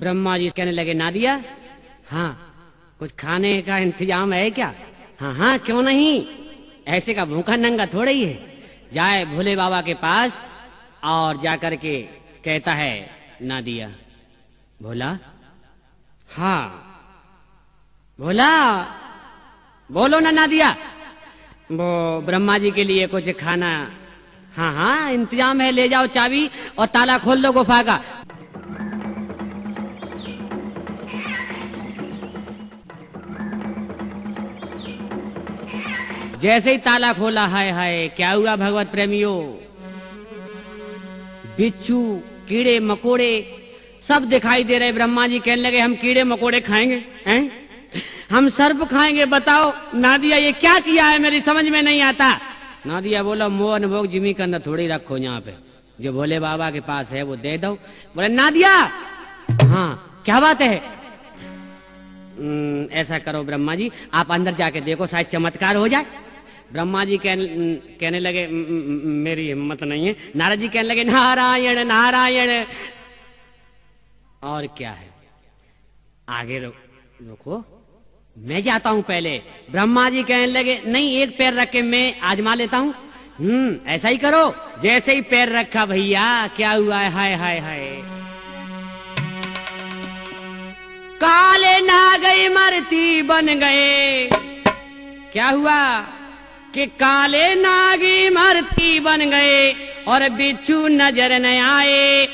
ब्रह्मा जी कहने लगे, नादिया, हाँ कुछ खाने का इंतजाम है क्या? हाँ हाँ क्यों नहीं, ऐसे का भूखा नंगा थोड़ा ही है। जाए भोले बाबा के पास और जाकर के कहता है, नादिया। भोला, हाँ भोला, बोलो ना नादिया। वो ब्रह्मा जी के लिए कुछ खाना, हाँ हाँ इंतजाम है, ले जाओ चाबी और ताला खोल दो गुफा का। जैसे ही ताला खोला, हाय हाय क्या हुआ भगवत प्रेमियों, बिच्छू कीड़े मकोड़े सब दिखाई दे रहे। ब्रह्मा जी कहने लगे, हम कीड़े मकोड़े खाएंगे हैं? हम सर्प खाएंगे? बताओ नादिया ये क्या किया है, मेरी समझ में नहीं आता। नादिया बोला, मोह अनुभोग जिमी के अंदर थोड़ी रखो, यहाँ पे जो भोले बाबा के पास है वो दे दो। बोले, नादिया हाँ क्या बात है? ऐसा करो ब्रह्मा जी, आप अंदर जाके देखो, शायद चमत्कार हो जाए। ब्रह्मा जी कहने लगे, मेरी हिम्मत नहीं है। नारद जी कहने लगे, नारायण नारायण। और क्या है, आगे रुको, मैं जाता हूं पहले। ब्रह्मा जी कहने लगे, नहीं एक पैर रख के मैं आजमा लेता हूं। ऐसा ही करो। जैसे ही पैर रखा भैया, क्या हुआ है, हाय हाय हाय, काले नागई मरती बन गए। क्या हुआ कि काले नागी मरती बन गए और बिच्छू नजर न आए।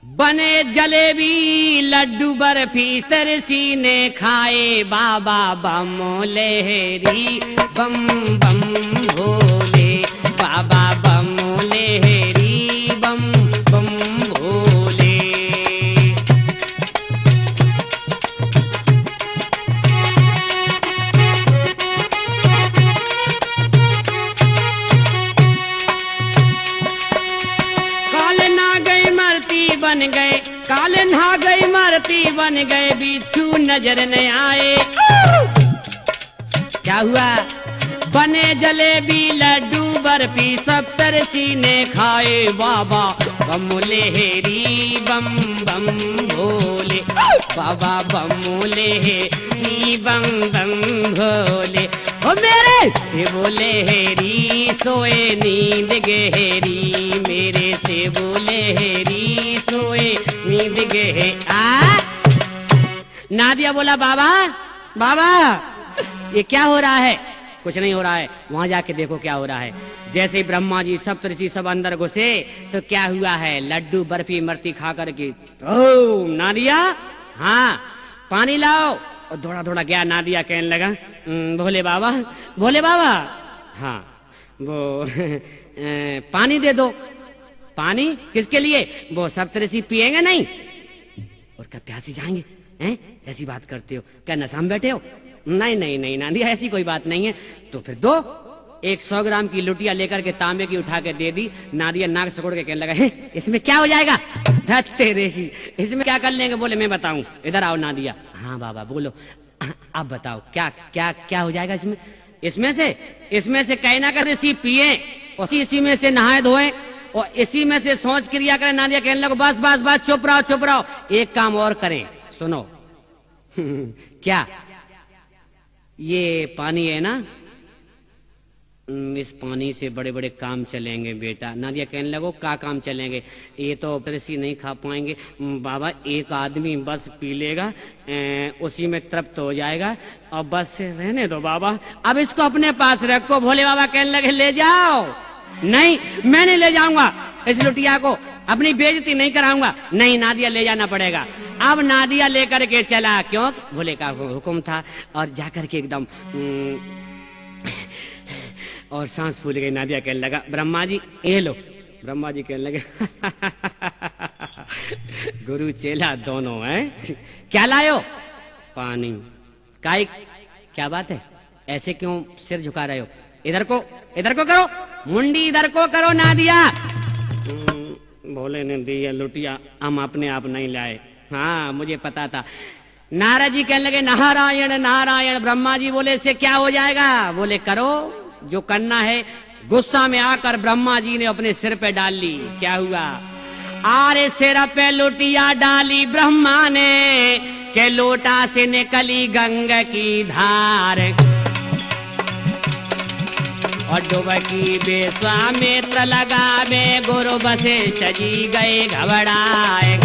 बने जलेबी लड्डू बर्फी तरसी ने खाए। बाबा बम लहरी बम बम भोले, बाबा बम लहरी बम बम भोले। बन गए काले नहा गई मरती बन गए, बिच्छू नजर न आए। क्या हुआ, बने जलेबी लड्डू बर्फी सब तरसी ने खाए। बाबा बम लहरी बम बम भोले, बाबा बम लहरी बम बम भोले। ओ मेरे से बोले हेरी सोए नींद गहरी, मेरे से बोले हेरी सोए नींद गहरी। नादिया बोला, बाबा बाबा ये क्या हो रहा है? कुछ नहीं हो रहा है, वहां जाके देखो क्या हो रहा है। जैसे ही ब्रह्मा जी सप्तऋषि सब अंदर घुसे तो क्या हुआ है, लड्डू बर्फी मरती खा करके, ओ नादिया हाँ पानी लाओ। और थोड़ा थोड़ा गया, नादिया कहने लगा, भोले बाबा भोले बाबा हाँ वो पानी दे दो। पानी किसके लिए? वो सप्तऋषि पिएंगे नहीं और क्या प्यासे जाएंगे हैं? ऐसी बात करते हो, क्या नशा में बैठे हो? नहीं नहीं नहीं नादिया ऐसी कोई बात नहीं है। तो फिर दो। 100 ग्राम की लुटिया लेकर के तांबे की उठा के दे दी। नादिया नाक सकोड़ के कहने लगा, इसमें क्या हो जाएगा? तेरे ही इसमें क्या कर लेंगे? बोले मैं बताऊं, इधर आओ नादिया। हाँ बाबा बोलो, आप बताओ क्या क्या क्या हो जाएगा इसमें? इसमें से कहना कर ऋषि पिए और इसी में से नहाए धोए और इसी में से सोच क्रिया करें। नादिया कहने लगा, बस बस बस चुप रहो चुप रहो, एक काम और करें, सुनो। क्या? ये पानी है ना, इस पानी से बड़े बड़े काम चलेंगे बेटा। नादिया कहने लगो, क्या काम चलेंगे? ये तो कृषि नहीं खा पाएंगे बाबा, एक आदमी बस पी लेगा, उसी में तृप्त हो जाएगा और बस रहने दो बाबा, अब इसको अपने पास रखो। भोले बाबा कहने लगे, ले जाओ। नहीं मैं नहीं ले जाऊंगा इस लुटिया को, अपनी बेइज्जती नहीं कराऊंगा। नहीं नादिया ले जाना पड़ेगा। अब नादिया लेकर के चला, क्यों? भोले का हुक्म था। और जाकर के एकदम और सांस फूल गई। नादिया कहने लगा, ब्रह्मा जी ये लो। ब्रह्मा जी कहने लगे, गुरु चेला दोनों हैं। क्या लायो? पानी। काय क्या बात है, ऐसे क्यों सिर झुका रहे हो? इधर को करो, मुंडी इधर को करो नादिया। भोले ने दी लुटिया, हम अपने आप नहीं लाए। हाँ मुझे पता था। नारद जी कहने लगे, नारायण नारायण। ब्रह्मा जी बोले, इससे क्या हो जाएगा? बोले करो जो करना है। गुस्सा में आकर ब्रह्मा जी ने अपने सिर पे डाल ली। क्या हुआ? आरे सिर पे लुटिया डाली ब्रह्मा ने, के लोटा से निकली गंगा की धार। और डुबकी विश्वामित्र लगावे, गुरु वशिष्ठ जी गए घबराए।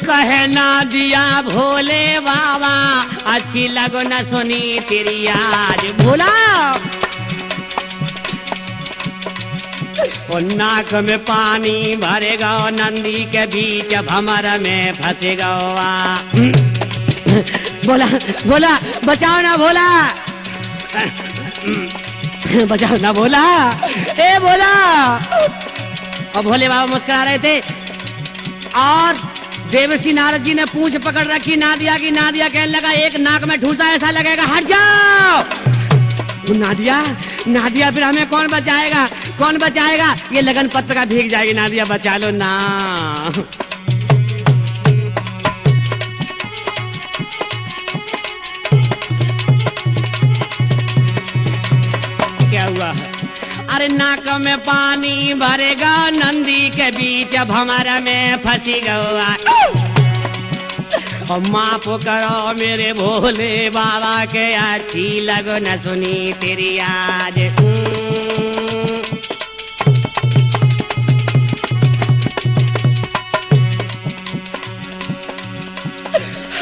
कहे ना दिया भोले बाबा, अच्छी लगो न सुनी तेरी आज। भोला और नाक में पानी भरेगा, नंदी के बीच भमर में फंसेगा। बोला बोला बचाओ ना भोला, बचाओ ना भोला, ए भोला। और भोले बाबा मुस्कुरा रहे थे और देवर्षि नारद जी ने पूंछ पकड़ रखी नादिया की। नादिया कहने लगा, एक नाक में ठूसा ऐसा लगेगा, हट जाओ। नादिया नादिया फिर हमें कौन बचाएगा, कौन बचाएगा? ये लगन पत्र का भीग जाएगी, नादिया बचा लो ना। क्या हुआ? अरे नाक में पानी भरेगा, नंदी के बीच भंवर में फंसी गवा। और माफ करो मेरे भोले बाबा के, अच्छी लगो न सुनी तेरी आज।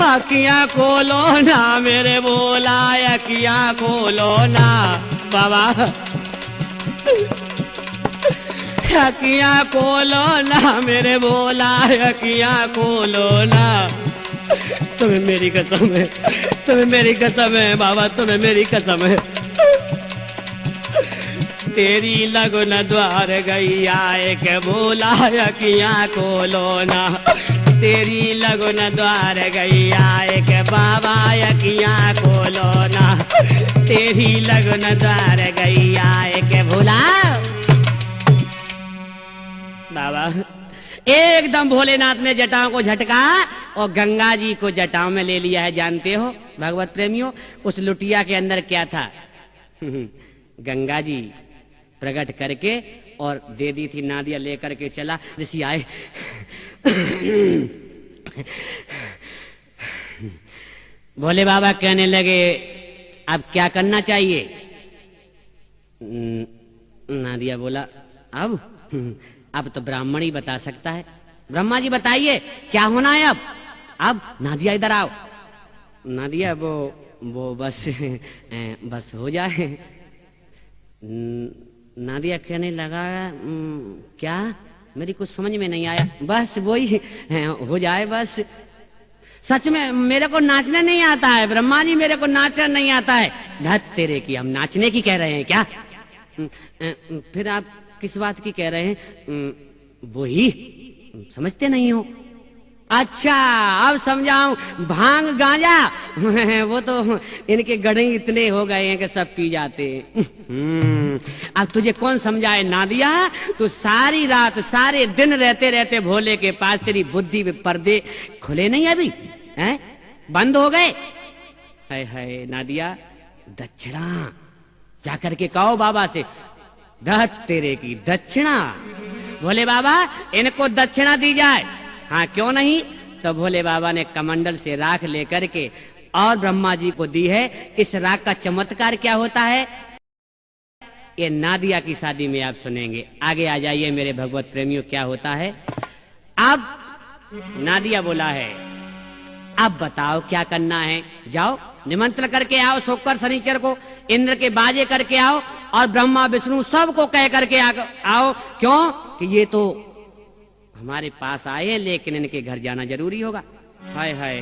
अखियां खोलो ना मेरे भोला, अखियां खोलो ना बाबा, अखियां खोलो ना मेरे भोला, अखियां खोलो ना। तुम्हें मेरी कसम है, तुम्हें मेरी कसम है बाबा, तुम्हें मेरी कसम है। तेरी लगन द्वार गई आए के भोला, अखियां खोलो ना। तेरी लगन द्वार गई आए के बाबा, अखियां खोलो ना। तेरी लगन द्वार गई आए के भोला। बाबा एकदम भोलेनाथ ने जटाओं को झटका और गंगा जी को जटाओं में ले लिया है। जानते हो भगवत प्रेमियों, उस लुटिया के अंदर क्या था? गंगा जी प्रकट करके और दे दी थी। नादिया लेकर के चला। ऋषि आए, भोले बाबा कहने लगे, अब क्या करना चाहिए? नादिया बोला, अब तो ब्राह्मण ही बता सकता है। ब्रह्मा जी बताइए क्या होना है अब? अब नादिया इधर आओ। नादिया वो बस हो जाए। नादिया कहने लगा, क्या? मेरी कुछ समझ में नहीं आया। बस वही हो जाए बस। सच में मेरे को नाचना नहीं आता है ब्रह्मा जी, मेरे को नाचना नहीं आता है। धत तेरे की, हम नाचने की कह रहे हैं क्या? फिर आप किस बात की कह रहे हैं? वही समझते नहीं हो? अच्छा अब समझाऊं। भांग गांजा वो तो इनके गड़े इतने हो गए हैं कि सब पी जाते हैं। अब तुझे कौन समझाए नादिया? तू सारी रात सारे दिन रहते रहते भोले के पास, तेरी बुद्धि में पर्दे खुले नहीं अभी हैं, बंद हो गए। हाय हाय नादिया, दक्षिणा जा करके कहो बाबा से। धत तेरे की दक्षिणा? भोले बाबा इनको दक्षिणा दी जाए? हाँ क्यों नहीं। तो भोले बाबा ने कमंडल से राख लेकर के और ब्रह्मा जी को दी है। इस राख का चमत्कार क्या होता है ये नादिया की शादी में आप सुनेंगे। आगे आ जाइए मेरे भगवत प्रेमियों, क्या होता है। अब नादिया बोला है, अब बताओ क्या करना है। जाओ निमंत्रण करके आओ शुक्र शनिचर को, इंद्र के बाजे करके आओ और ब्रह्मा विष्णु सबको कह करके आओ। क्यों कि ये तो हमारे पास आए हैं, लेकिन इनके घर जाना जरूरी होगा। हाय हाय,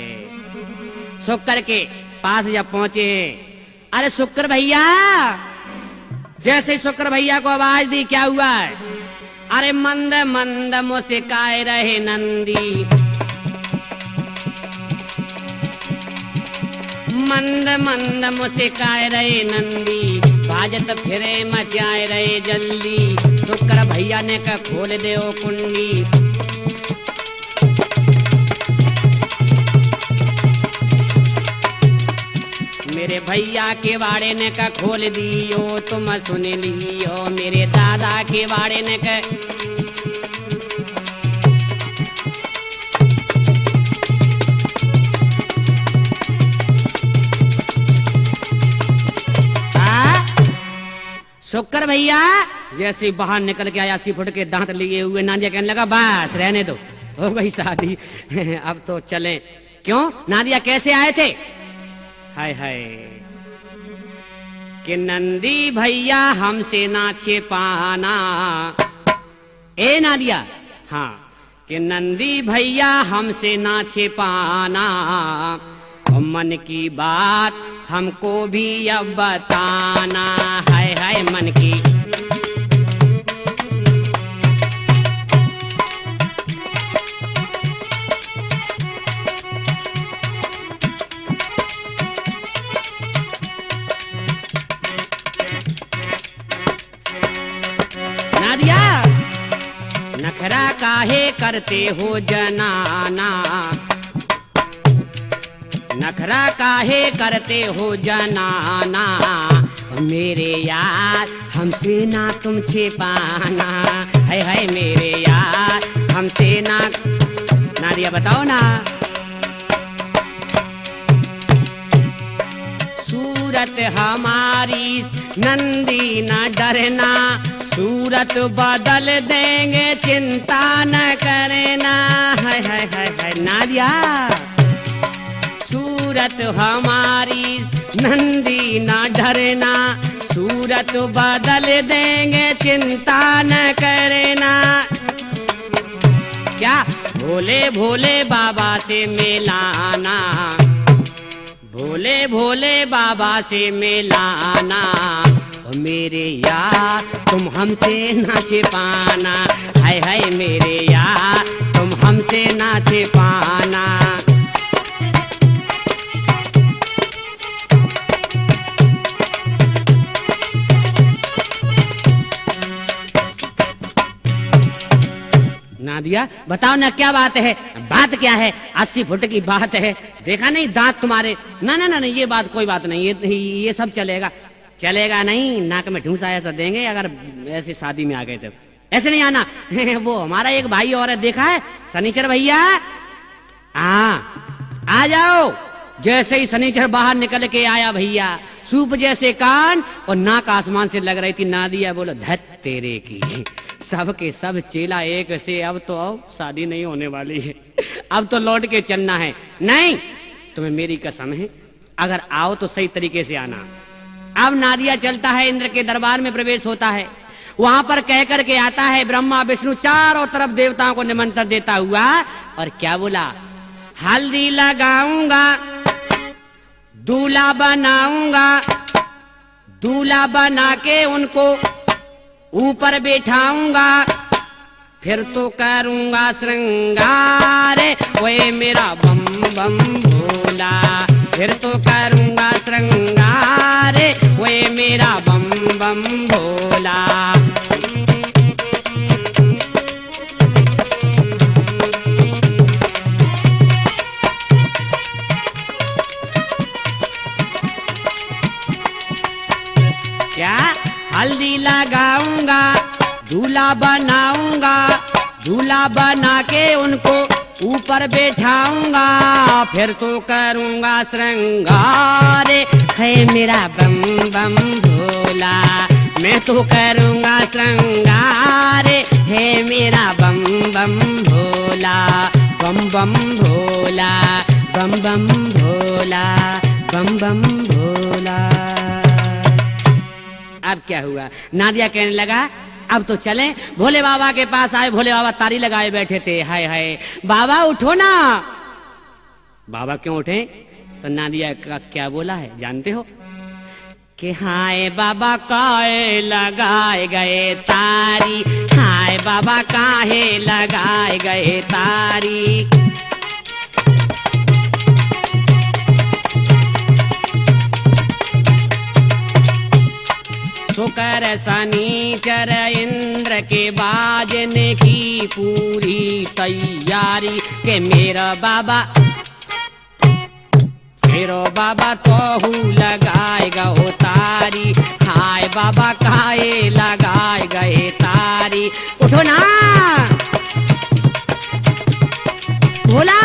शुक्र के पास जब पहुंचे, अरे शुक्र भैया, जैसे शुक्र भैया को आवाज दी, क्या हुआ है? अरे मंद मंद मुस्काए रहे नंदी, मंद मंद मुस्काए रहे नंदी, आज तो फिरे मचाए रहे जल्दी, शुक्र भैया ने का खोल दे ओ कुंडी। मेरे भैया के बाड़े ने का खोल दियो, तुम सुन लियो मेरे दादा के बाड़े ने का। शुक्र भैया जैसे बाहर निकल के आया, 80 फुट के दांत लिए हुए, नादिया कहने लगा बस रहने दो, हो गई शादी। अब तो चलें। क्यों नादिया कैसे आए थे? हाय हाय कि नंदी भैया हमसे ना छिपाना। ए नादिया, हाँ कि नंदी भैया हमसे ना छिपाना, मन की बात हमको भी अब बताना। हाय हाय मन की। नादिया नखरा काहे करते हो जनाना, नखरा काहे करते हो जनाना, मेरे यार हमसे ना तुम छिपाना। है मेरे यार हमसे ना। नादिया बताओ ना। सूरत हमारी नंदी न डरना, सूरत बदल देंगे चिंता न करना। है नादिया सूरत हमारी नंदी न डरना, सूरत बदल देंगे चिंता न करना। क्या भोले भोले बाबा से मिलाना, भोले भोले बाबा से मिलाना, मेरे यार तुम हमसे ना छिपाना। है मेरे यार तुम हमसे ना छिपाना। नादिया बताओ ना क्या बात है? बात क्या है? 80 फुट की बात है, देखा नहीं दांत तुम्हारे। ना ना ना नहीं, ये बात कोई बात नहीं, ये सब चलेगा। चलेगा नहीं, नाक में ढूंसा ऐसा देंगे अगर ऐसी शादी में आ गए तो। ऐसे नहीं आना। वो हमारा एक भाई और है, देखा है शनिचर भैया। हाँ आ जाओ। जैसे ही शनिचर बाहर निकल के आया भैया, सूप जैसे कान और नाक आसमान से लग रही थी। नादिया बोलो धत तेरे की, सब के सब चेला एक से। अब तो आओ, शादी नहीं होने वाली है, अब तो लौट के चलना है। नहीं तुम्हें मेरी कसम है, अगर आओ तो सही तरीके से आना। अब नादिया चलता है, इंद्र के दरबार में प्रवेश होता है। वहां पर कह कर के आता है, ब्रह्मा विष्णु चारों तरफ देवताओं को निमंत्रण देता हुआ। और क्या बोला? हल्दी लगाऊंगा, दूल्हा बनाऊंगा, दूल्हा बना के उनको ऊपर बैठाऊंगा, फिर तो करूंगा श्रृंगार। ओए मेरा बम बम भोला, फिर तो करूंगा श्रृंगार। ओए मेरा बम बम भोला। क्या? हल्दी लगाऊंगा, दूल्हा बनाऊंगा, दूल्हा बना के उनको ऊपर बैठाऊंगा, फिर तो करूंगा श्रृंगार। है मेरा बम बम भोला, मैं तो करूंगा श्रृंगार। है मेरा बम बम भोला, बम बम भोला, बम बम भोला, बम बम भोला। अब क्या हुआ? नादिया कहने लगा अब तो चले। भोले बाबा के पास आए, भोले बाबा तारी लगाए बैठे थे। हाय हाय बाबा उठो ना। बाबा क्यों उठे? तो नादिया का क्या बोला है जानते हो? कि हाय बाबा काहे लगाए गए तारी, हाय बाबा काहे लगाए गए तारी। शुक्र शनिचर इंद्र के बाजने की पूरी तैयारी के मेरा बाबा तो लगाएगा हो तारी। हाय बाबा काहे लगाए गए तारी। उठो ना भोला।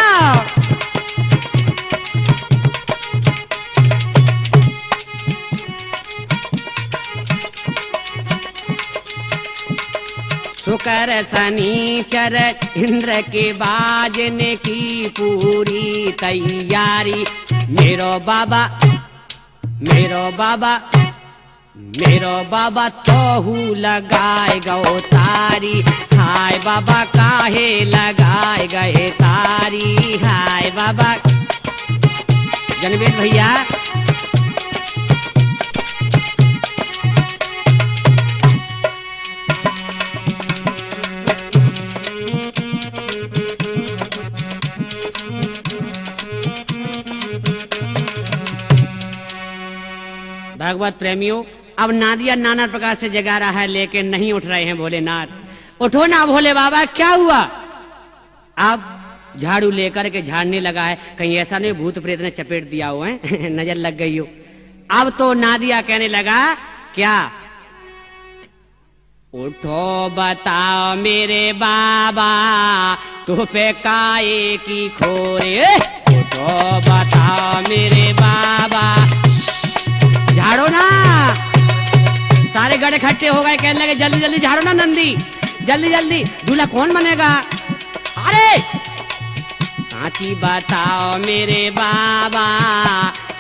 शुक्र शनिचर इंद्र के बाजने की पूरी तैयारी। मेरो बाबा तो लगाएगा ओ तारी। हाय बाबा काहे लगाए गए तारी। हाय बाबा जनवेद भैया भगवत प्रेमियों, अब नादिया नाना प्रकार से जगा रहा है लेकिन नहीं उठ रहे हैं भोलेनाथ। उठो ना भोले बाबा, क्या हुआ? अब झाड़ू लेकर के झाड़ने लगा है, कहीं ऐसा नहीं भूत प्रेत ने चपेट दिया हो है नजर लग गई हो। अब तो नादिया कहने लगा क्या? उठो बताओ मेरे बाबा तो पे काए की खोरे। उठो बताओ मेरे बाबा, झाड़ो ना। सारे गड़ इकट्ठे हो गए, कहने लगे जल्दी जल्दी झाड़ो ना नंदी, जल्दी जल्दी, दूल्हा कौन बनेगा? अरे साची बताओ मेरे बाबा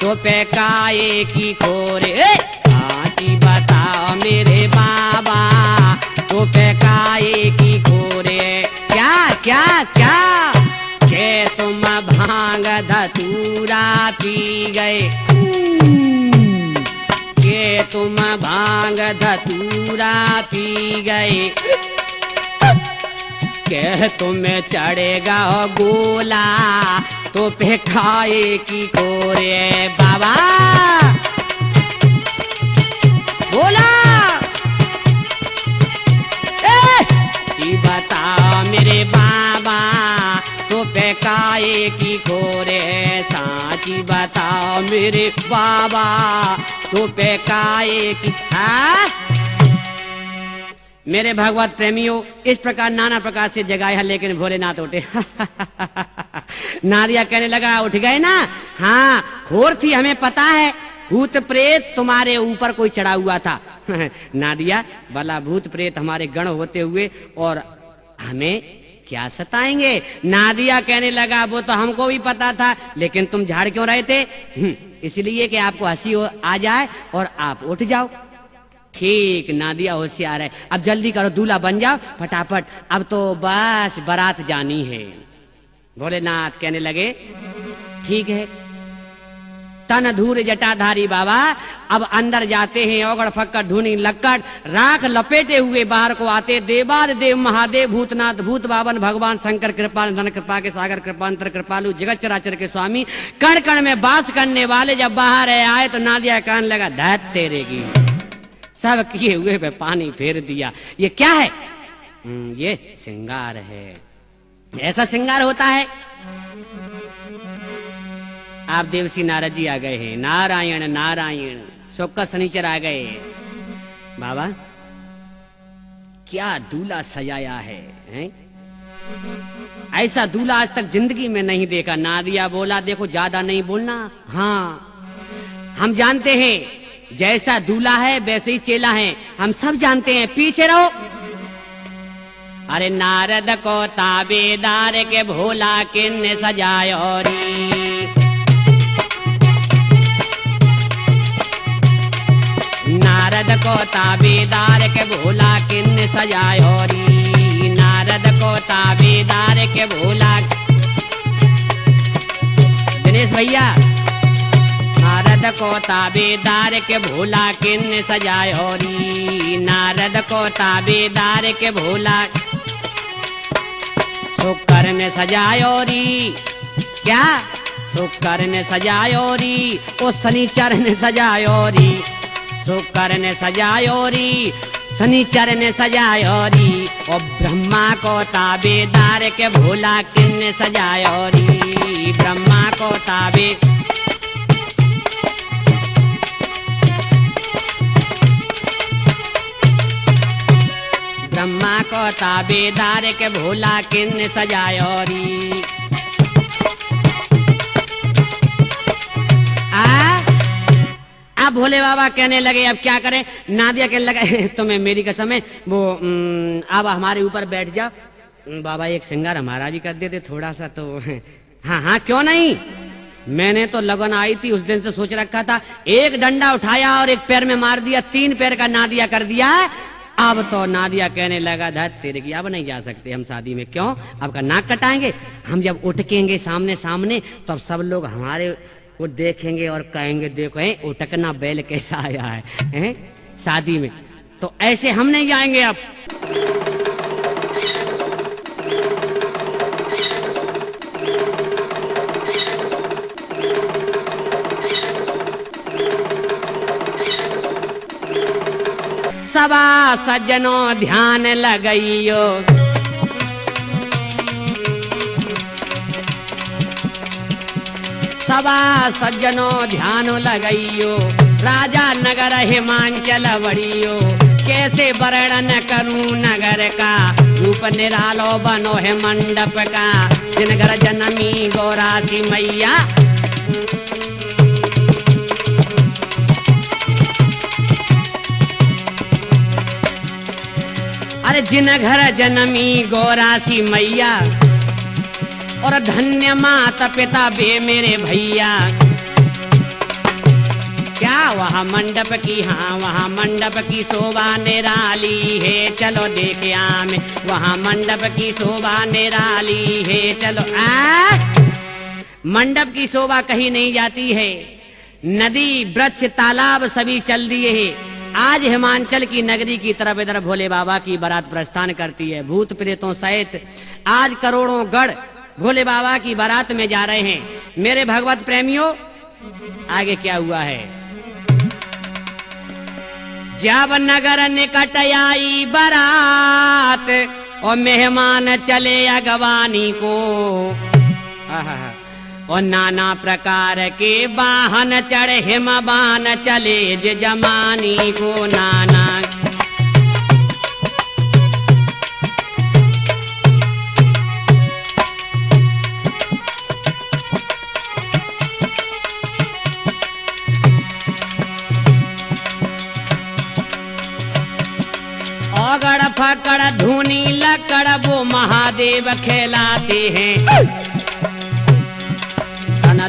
तो पे काए की खोरे। साची बताओ मेरे बाबा तो पे काए की खोरे। क्या क्या क्या के तुम भांग धतूरा पी गए, के तुम भांग धतूरा पी गए, के तुम्हें चढ़ेगा गोला तो पे खाए की खोरे। बाबा बोला बताओ मेरे बाबा तो पे काए की खोरे। साची बताओ मेरे बाबा तो पे काए की। मेरे भगवत प्रेमियों, इस प्रकार नाना प्रकार से जगाए है लेकिन भोलेनाथ उठे। नादिया कहने लगा उठ गए ना? हाँ खोर थी, हमें पता है भूत प्रेत तुम्हारे ऊपर कोई चढ़ा हुआ था। नादिया भला भूत प्रेत हमारे गण होते हुए और हमें क्या सताएंगे? नादिया कहने लगा वो तो हमको भी पता था लेकिन तुम झाड़ क्यों रहे थे? इसलिए कि आपको हंसी आ जाए और आप उठ जाओ। ठीक, नादिया होशियार है। अब जल्दी करो, दूल्हा बन जाओ फटाफट, अब तो बस बारात जानी है। भोलेनाथ कहने लगे ठीक है। तन धूर जटाधारी बाबा अब अंदर जाते हैं, ओगड़ फक्कड़ धुनी लक्कड़ राख लपेटे हुए बाहर को आते। देवाद देव महादेव भूतनाथ भूत बावन भगवान शंकर कृपा धन कृपा के सागर कृपांतर कृपालु जगत चराचर के स्वामी कण कण में वास करने वाले जब बाहर आए तो नादिया कहने लगा धत तेरेगी, सब किए हुए पे पानी फेर दिया। ये क्या है? ये श्रृंगार है। ऐसा श्रृंगार होता है? आप देवसी नारद जी आ गए हैं। नारायण नारायण, शुक्र शनिचर आ गए। बाबा क्या दूल्हा सजाया है? ऐसा दूल्हा आज तक जिंदगी में नहीं देखा। नादिया बोला देखो ज्यादा नहीं बोलना। हाँ हम जानते हैं जैसा दूल्हा है वैसे ही चेला है, हम सब जानते हैं, पीछे रहो। अरे नारद को ताबेदार के भोला किन्ने सजायो री। नारद को ताबेदार के भोला किन्ने सजायो री। नारद को ताबेदार के भोला। दिनेश भैया, नारद को ताबेदार के भोला किन्ने सजायो री। नारद को ताबेदार के भोला शुक्र ने सजायो री। क्या? शुक्र ने सजायो री, ओ शनिचर ने सजायो री। शुक्र ने सजायोरी, शनिचर ने सजायोरी, और ब्रह्मा को ताबेदार के भोला किन्ने सजायोरी। ब्रह्मा को ताबे ब्रह्मा को ताबेदार के भोला किन्ने सजायोरी। अब भोले बाबा कहने लगे अब क्या करें। नादिया कहने लगा तुम्हें मेरी कसम है वो अब हमारे ऊपर बैठ जाओ। बाबा एक श्रृंगार हमारा भी कर देते थोड़ा सा तो। हाँ हाँ क्यों नहीं, मैंने तो लगन आई थी उस दिन से सोच रखा था, एक डंडा उठाया और एक पैर में मार दिया, 3 पैर का नादिया कर दिया। अब तो नादिया कहने लगा धत तेरे की अब नहीं जा सकते हम शादी में। क्यों, अब का नाक कटाएंगे हम, जब उठकेंगे सामने सामने तो अब सब लोग हमारे वो देखेंगे और कहेंगे देखो है उटकना बैल कैसा आया है शादी में, तो ऐसे हम नहीं जाएंगे अब। सबा सज्जनों ध्यान लगइयो, सबा सज्जनों ध्यान लगइयो, राजा नगर हिमांचल बड़ियो। कैसे वर्णन करूं नगर का, रूप निरालो बनो है मंडप का। जिनगर जनमी गौरासी मैया, अरे जिन घर जनमी गौरासी मैया, और धन्य माता पिता बे मेरे भैया। क्या वहाँ मंडप की, हाँ वहाँ मंडप की शोभा निराली है, चलो देख आमे वहाँ मंडप की शोभा निराली है। चलो मंडप की शोभा कहीं नहीं जाती है, नदी वृक्ष तालाब सभी चल दिए हैं। आज हिमांचल की नगरी की तरफ इधर भोले बाबा की बारात प्रस्थान करती है, भूत प्रेतों सहित आज करोड़ों गढ़ भोले बाबा की बारात में जा रहे हैं। मेरे भगवत प्रेमियों आगे क्या हुआ है। जब नगर निकट आई बारात, और मेहमान चले अगवानी को, और नाना प्रकार के वाहन चढ़े हिमबान चले जमानी को। नाना अगड़ फकड़ धूनी लकड़ वो महादेव खेलाते हैं।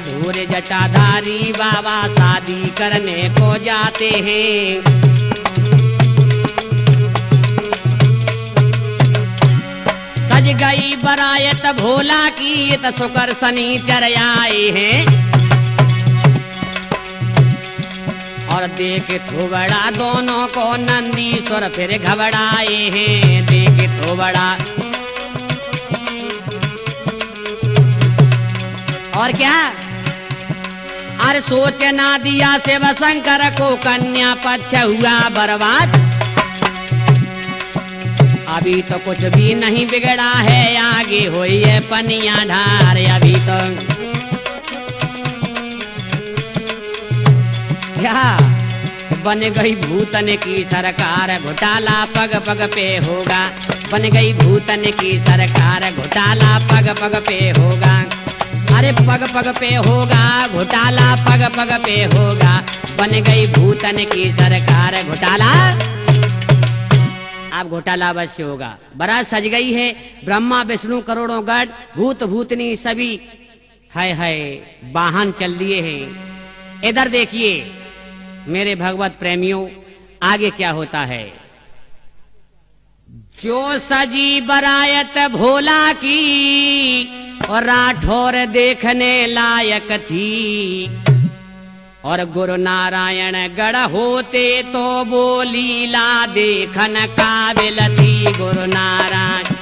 धूरे जटाधारी बाबा शादी करने को जाते हैं। सज गई बरायत भोला की, तो शुक्र शनिचर आए हैं। और देख थोबड़ा दोनों को नंदीश्वर फिर घबराए हैं। देख थोबड़ा और क्या, अरे सोचना दिया शिव शंकर को कन्या पक्ष हुआ बर्बाद। अभी तो कुछ भी नहीं बिगड़ा है, आगे हुई है पनिया ढार। अभी तो क्या बन गई भूतन की सरकार, घोटाला पग पग पे होगा। बन गई भूतन की सरकार, घोटाला पग पग पे होगा। अरे पग पग पे होगा घोटाला, पग पग पे होगा। बन गई भूतन की सरकार, घोटाला अब घोटाला अवश्य होगा। बारात सज गई है, ब्रह्मा विष्णु करोड़ों गढ़ भूत भूतनी सभी हाय हाय वाहन चल दिए हैं। इधर देखिए मेरे भगवत प्रेमियों आगे क्या होता है। जो सजी बरायत भोला की, और राठौर देखने लायक थी। और गुरु नारायण गढ़ होते तो वो लीला देखन काबिल थी। गुरु नारायण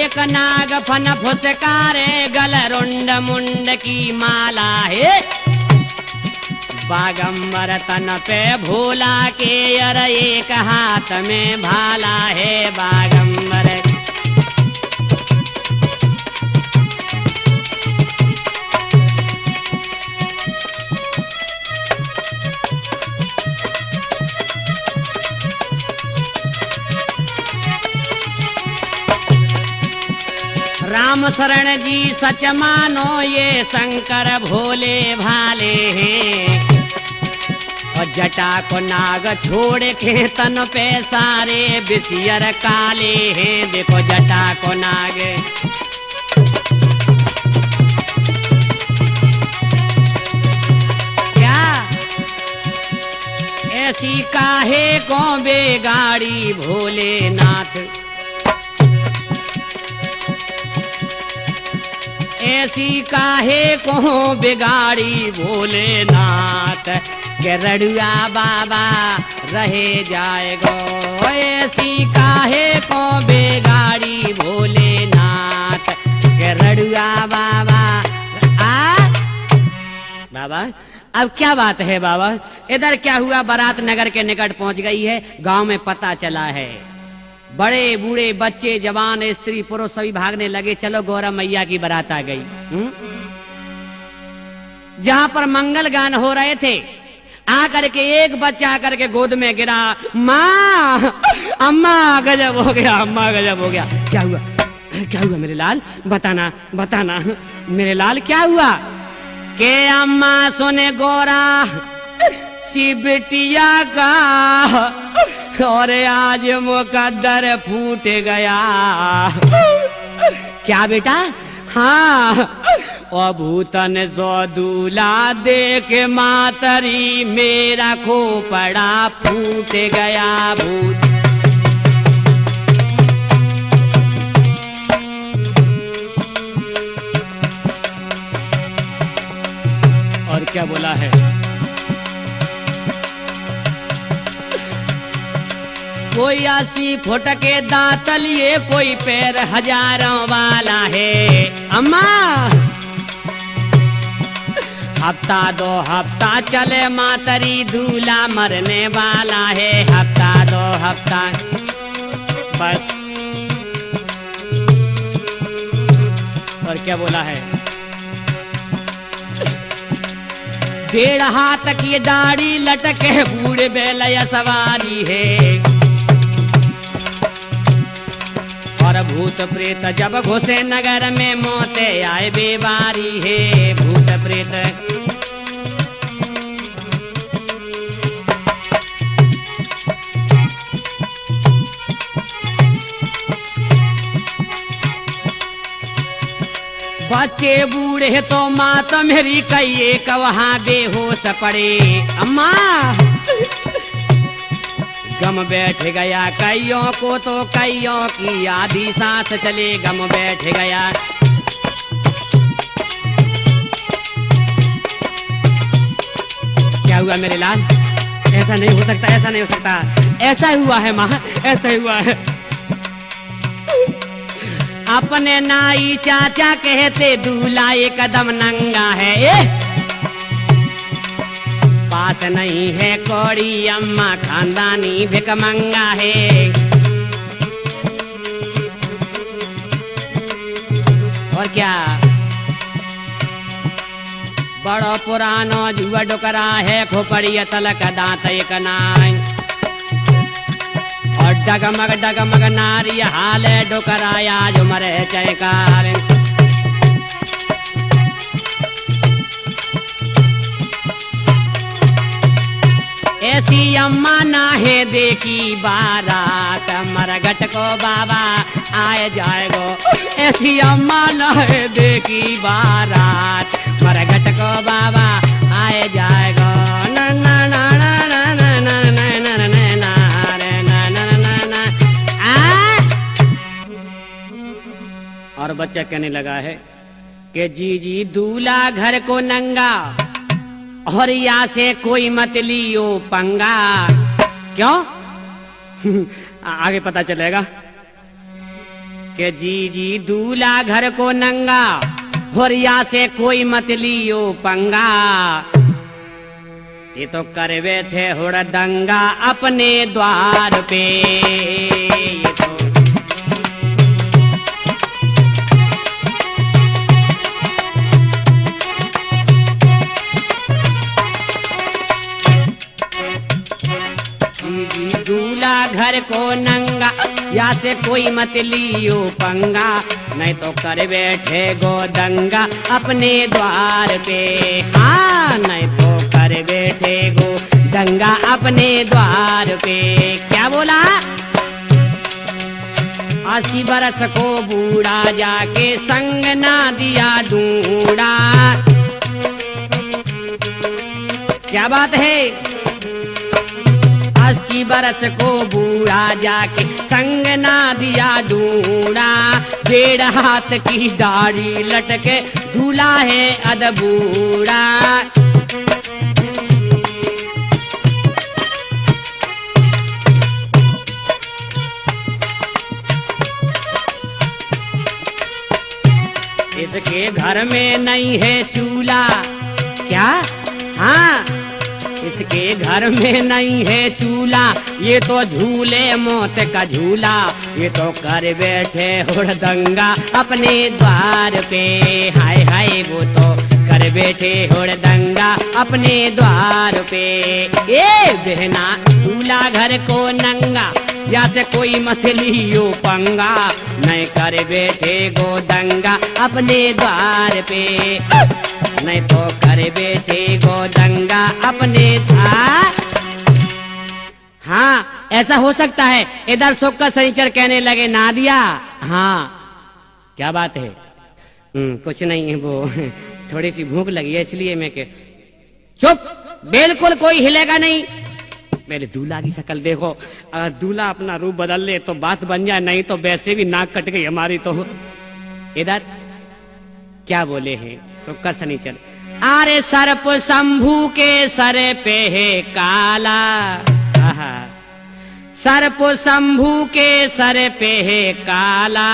एक नाग फन फुसकारे गल रुंड मुंड की माला है बागंबर तन पे भोला के अर एक हाथ में भाला है बागंबर राम शरण जी सच मानो ये शंकर भोले भाले हैं और जटा को नाग छोड़ के तन पे सारे बिसियर काले हैं देखो जटा को नाग क्या ऐसी काहे को बेगाड़ी भोलेनाथ ऐसी काहे को बिगाड़ी भोलेनाथ के रड़ुआ बाबा रहे जाएगो ऐसी काहे को बिगाड़ी भोलेनाथ के रड़ुआ बाबा बाबा अब क्या बात है बाबा इधर क्या हुआ बारात नगर के निकट पहुंच गई है गांव में पता चला है बड़े बूढ़े बच्चे जवान स्त्री पुरुष सभी भागने लगे चलो गौरा मैया की बारात आ गई जहां पर मंगल गान हो रहे थे आकर के एक बच्चा आकर के गोद में गिरा माँ अम्मा गजब हो गया अम्मा गजब हो गया क्या हुआ मेरे लाल बताना बताना मेरे लाल क्या हुआ के अम्मा सुने गौरा सी बिटिया का और आज मुकद्दर फूट गया क्या बेटा हाँ ओ भूतन सो दूला देख मातरी मेरा खोपड़ा फूट गया भूत और क्या बोला है कोई 80 फुट के दांत लिए कोई पैर हजारों वाला है अम्मा हफ्ता 2 हफ्ता चले मातरी दूल्हा मरने वाला है हफ्ता 2 हफ्ता बस और क्या बोला है 1.5 हाथ की दाढ़ी लटके बूढ़े बैलया सवारी है और भूत प्रेत जब घुसे नगर में मौते आए बेबारी है भूत प्रेत बच्चे बूढ़े तो मात मेरी कई एक वहां बेहोश पड़े अम्मा गम बैठ गया कईयों को तो कईयों की आधी सांस चले गम बैठ गया क्या हुआ मेरे लाल ऐसा नहीं हो सकता ऐसा नहीं हो सकता ऐसा हुआ है माँ ऐसा हुआ है अपने नाई चाचा कहते दूल्हा एक कदम नंगा है पास नहीं है कौड़ी अम्मा खानदानी भिकमंगा है और क्या बड़ो पुरानो जुआ डुकरा है खोपड़ी तलक दांत एक नाई और डगमग नारी हाल डुकराया जो मरे चयकार ऐसी अम्मा नाहे देखी बारात मरगट को बाबा आए जाएगो ऐसी अम्मा नाहे देखी बारात मरगट को बाबा आए जाएगो ना ना ना ना ना ना ना ना ना ना ना ना ना ना और बच्चा कहने लगा है कि जी दूल्हा घर को नंगा और यहाँ से कोई मत लियो पंगा क्यों आगे पता चलेगा के जी जी दूल्हा घर को नंगा, होरिया से कोई मत लियो पंगा। ये तो कर बैठे हुड़दंगा अपने द्वार पे। ये तो दूल्हा घर को नंगा, या से कोई मत लियो पंगा, नहीं तो कर बैठे गो दंगा अपने द्वार पे। हाँ, नहीं तो कर बैठे गो दंगा अपने द्वार पे। क्या बोला? 80 बरस को बूढ़ा जाके संग ना दिया दूड़ा। क्या बात है? 80 बरस को बूढ़ा जाके संग ना दिया दूड़ा। 1.5 हाथ की दाढ़ी लटके दूल्हा है अधबूढ़ा। इसके घर में नहीं है चूल्हा। क्या? हाँ, इसके घर में नहीं है चूल्हा, ये तो झूले मौत का झूला। ये तो कर बैठे हुड़दंगा अपने द्वार पे। हाय हाय, वो तो कर बैठे हुड़दंगा अपने द्वार पे। ए बहना, दूल्हा घर को नंगा, या से कोई मत लियो पंगा, नहीं कर बैठे गो दंगा अपने द्वार पे। नहीं तो कर बैठे गो दंगा अपने द्वार। हाँ, ऐसा हो सकता है। इधर सुख का सनीचर कहने लगे नादिया। हाँ, क्या बात है? कुछ नहीं है, वो थोड़ी सी भूख लगी है इसलिए मैं के। चुप, बिल्कुल कोई हिलेगा नहीं। पहले दूल्हा की शक्ल देखो, अगर दूल्हा अपना रूप बदल ले तो बात बन जाए, नहीं तो वैसे भी नाक कट गई हमारी तो। इधर क्या बोले हैं सुक्का सनीचर? अरे सर्प शंभू के सर पे है काला। सर्प शंभू के सर पे है काला,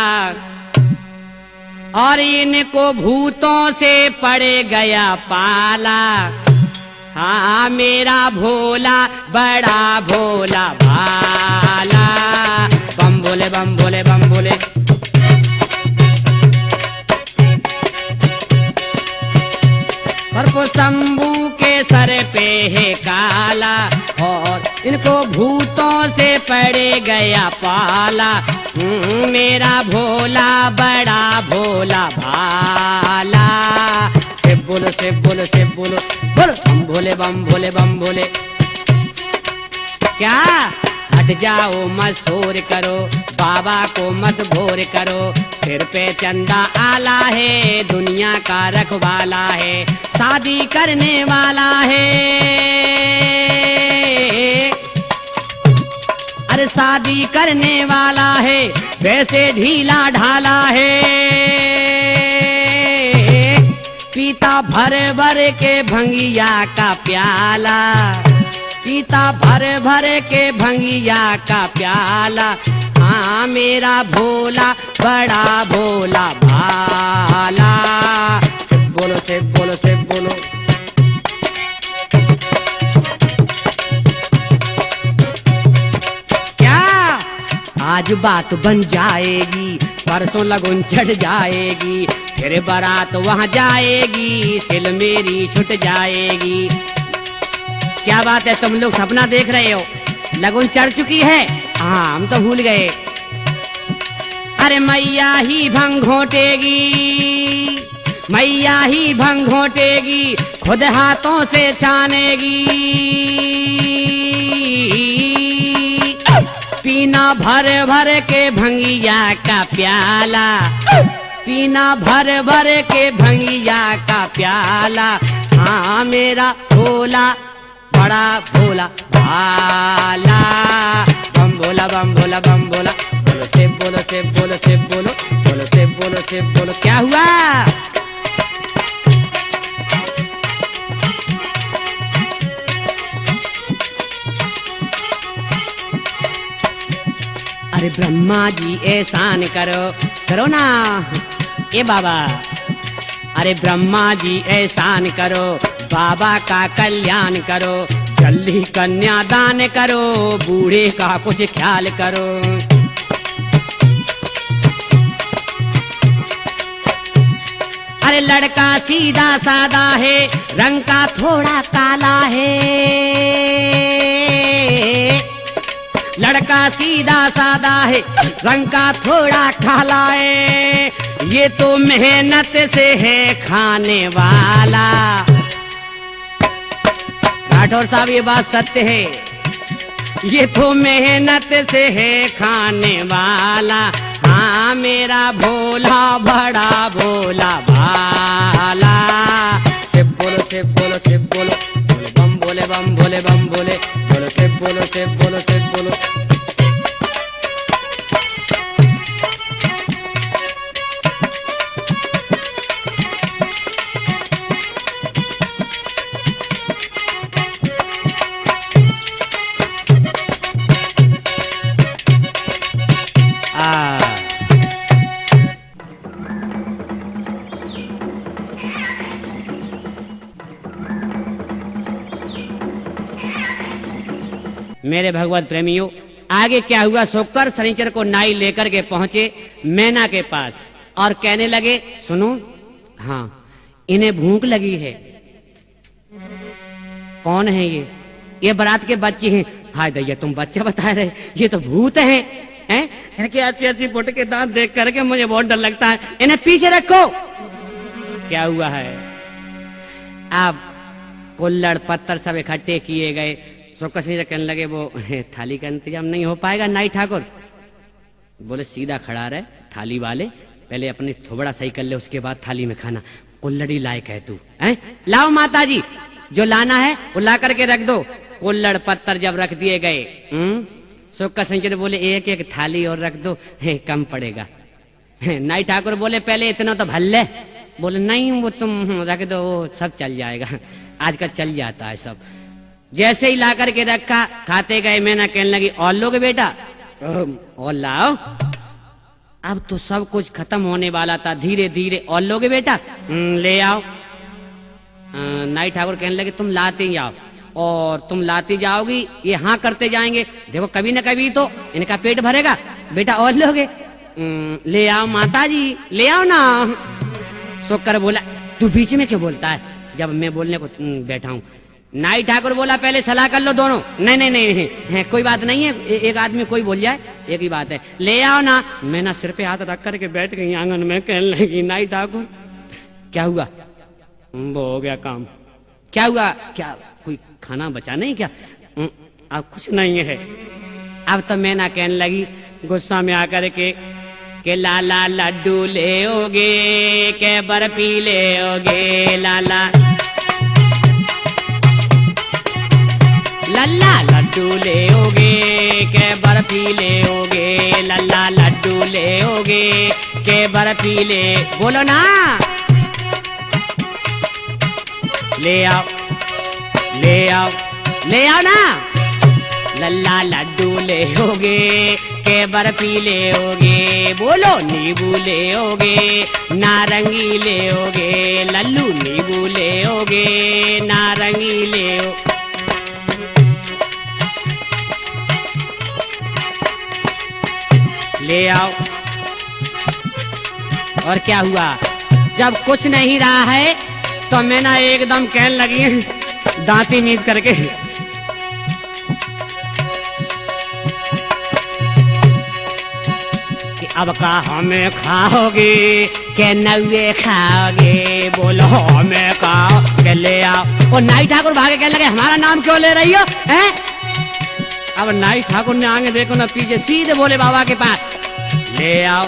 और इनको भूतों से पड़ गया पाला। हाँ, मेरा भोला बड़ा भोला भाला। बम बोले बम बोले बम बोले। सर्प शंभू के सर पे है काला, और इनको भूतों से पड़ गया पाला। मेरा भोला बड़ा भोला भाला। शिव बोलो शिव बोलो शिव बोलो, बोलो बम भोले बम भोले बम भोले। क्या? हट जाओ मत शोर करो, बाबा को मत भोर करो। सिर पे चंदा आला है, दुनिया का रखवाला है, शादी करने वाला है। अरे शादी करने वाला है, वैसे ढीला ढाला है। पीता भर भर के भंगिया का प्याला, पीता भर भर के भंगिया का प्याला। हाँ, मेरा भोला बड़ा भोला भाला। शिव बोलो शिव बोलो शिव बोलो। क्या? आज बात बन जाएगी, परसों लगन चढ़ जाएगी, फिर बारात वहाँ जाएगी, सिल मेरी छुट जाएगी। क्या बात है, तुम लोग सपना देख रहे हो? लगन चढ़ चुकी है? हाँ, हम तो भूल गए। अरे मैया ही भंग घोटेगी, मैया ही भंग घोटेगी, खुद हाथों से छानेगी। पीना भर भर के भंगिया का प्याला, पीना भर भर के भंगिया का प्याला। हाँ, मेरा भोला बड़ा भोला भाला। बम भोला बम भोला बम भोला। बोलो शिव बोलो शिव बोलो शिव बोलो, बोलो शिव बोलो शिव बोलो। क्या हुआ? अरे ब्रह्मा जी एहसान करो, करो ना ए बाबा। अरे ब्रह्मा जी एहसान करो, बाबा का कल्याण करो, जल्दी कन्यादान करो, बूढ़े का कुछ ख्याल करो। अरे लड़का सीधा सादा है, रंग का थोड़ा काला है। लड़का सीधा सादा है, रंग का थोड़ा काला है, ये तो मेहनत से है खाने वाला। राठौर साहब ये बात सत्य है, ये तो मेहनत से है खाने वाला। हाँ मेरा भोला बड़ा भोला भाला। शिव बोलो शिव बोलो शिव बोलो, बोलो बम बोले बम बोले बम बोले, बोलो शिव बोलो शिव बोलो शिव बोलो। मेरे भगवत प्रेमियों, आगे क्या हुआ? सोकर शनिचर को नाई लेकर के पहुंचे मैना के पास और कहने लगे, सुनो, हाँ इन्हें भूख लगी है। कौन है ये बारात के बच्चे हैं। हाय दैया, तुम बच्चा बता रहे, ये तो भूत हैं। इनके अच्छी अच्छी फुट के दांत देख करके मुझे बहुत डर लगता है, इन्हें पीछे रखो। क्या हुआ है? अब कुल्लड़ पत्थर सब इकट्ठे किए गए। सोकर से कहने लगे, वो थाली का इंतजाम नहीं हो पाएगा नाई ठाकुर। बोले सीधा खड़ा रहे थाली वाले, पहले अपनी थोबड़ा सही कर ले, उसके बाद थाली में खाना। कुल्लड़ी लायक है तू, हैं? लाओ माता जी, जो लाना है वो ला करके रख दो। कुल्लड़ पत्थर जब रख दिए गए, सोकर संचर बोले एक एक थाली और रख दो, कम पड़ेगा। नाई ठाकुर बोले पहले इतना तो भर ले। बोले नहीं, वो तुम रख दो, वो सब चल जाएगा, आजकल चल जाता है सब। जैसे ही ला करके रखा, खाते गए। मैंने कहने लगी, और लोगे बेटा? और लाओ। अब तो सब कुछ खत्म होने वाला था। धीरे धीरे, और लोगे बेटा? ले आओ। नाई ठाकुर कहने लगे, तुम लाते ही आओ, और तुम लाती जाओगी, ये हाँ करते जाएंगे, देखो कभी न कभी तो इनका पेट भरेगा। बेटा और लोगे? ले आओ माता जी, ले आओ ना। सोकर बोला, तू बीच में क्यों बोलता है जब मैं बोलने को बैठा हूँ? नाई ठाकुर बोला, पहले सलाह कर लो दोनों। नहीं नहीं नहीं, है कोई बात नहीं है, एक आदमी कोई बोल जाए, एक ही बात है, ले आओ ना। मैं ना सिर पे हाथ रख करके बैठ गई आंगन में। कहने लगी, नाई ठाकुर क्या हुआ? वो हो गया काम। क्या हुआ? क्या कोई खाना बचा नहीं क्या? अब कुछ नहीं है। अब तो मैं ना कहने लगी गुस्सा में आकर के लाला लड्डू ले ओगे, के बर्फी ले ओगे, लाला लल्ला लड्डू ले ओगे, के बर्फी ले ओगे, लल्ला लड्डू ले ओगे, के बर्फी ले। बोलो ना, ले आओ ले आओ ले आओ ना। लल्ला लड्डू ले ओगे, के बर्फी ले ओगे, बोलो नींबू ले ओगे, नारंगी ले ओगे, लल्लू नींबू ले ओगे, नारंगी ले ओ। ले आओ। और क्या हुआ? जब कुछ नहीं रहा है तो मैं ना एकदम कहने लगी दांती मीज करके, कि अब का हमें खाओगे, के नवे खाओगे, बोलो हमें खाओ, के ले आओ। और नाई ठाकुर भागे कहने लगे, हमारा नाम क्यों ले रही हो? हैं? अब नाई ठाकुर ने आगे देखो ना पीछे, सीधे बोले बाबा के पास, ले आओ।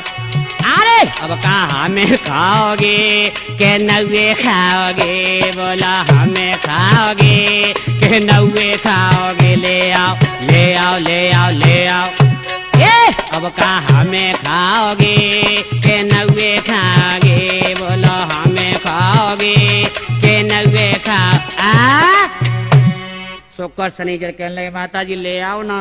अरे अब कहा हमें खाओगे, के नवे खाओगे, बोला हमें खाओगे, के नवे खाओगे, ले आओ ले आओ ले आओ ले आओ। अब कहा हमें खाओगे, के नवे खाओगे, बोलो हमें खाओगे, के नवे खाओ। सोकर शनिचर कहने लगे, माता जी ले आओ ना।